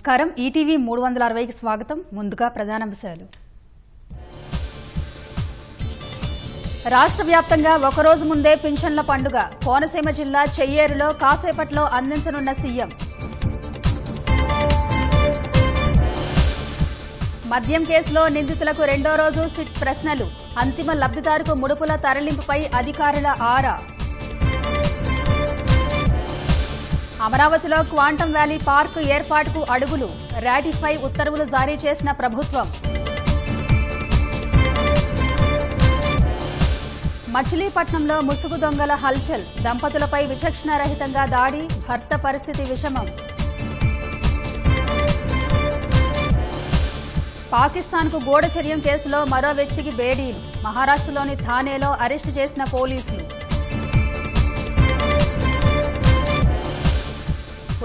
నమస్కారం ఈటీవీ 360కి స్వాగతం. ముందుగా ప్రధానాంశాలు. రాష్ట్ర వ్యాప్తంగా ఒకరోజు ముందే పింఛన్ల పండుగ. కోనసీమ జిల్లా చెయ్యేరులో కాసేపట్లో అందించనున్న సీఎం. మద్యం కేసులో నిందితులకు రెండో రోజు సిట్ ప్రశ్నలు. అంతిమ లబ్ధిదారుకు ముడుపుల తరలింపుపై అధికారుల ఆరా. అమరావతిలో క్వాంటమ్ వ్యాలీ పార్క్ ఏర్పాటుకు అడుగులు. రాటిఫై ఉత్తర్వులు జారీ చేసిన ప్రభుత్వం. మచిలీపట్నంలో ముసుగు దొంగల హల్చల్. దంపతులపై విచక్షణారహితంగా దాడి. భర్త పరిస్థితి విషమం. పాకిస్తాన్కు గూఢచర్యం కేసులో మరో వ్యక్తికి బేడీలు. మహారాష్ట్రలోని థానేలో అరెస్టు చేసిన పోలీసులు.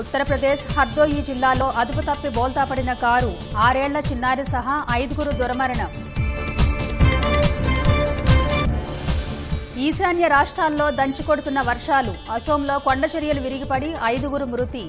ఉత్తరప్రదేశ్ హర్దోయి జిల్లాలో అదుపు తప్పి బోల్తా పడిన కారు. 6 ఏళ్ల చిన్నారి సహా 5గురు దుర్మరణం. ఈశాన్య రాష్ట్రాల్లో దంచికొడుతున్న వర్షాలు. అసోంలో కొండచర్యలు విరిగిపడి 5గురు మృతి.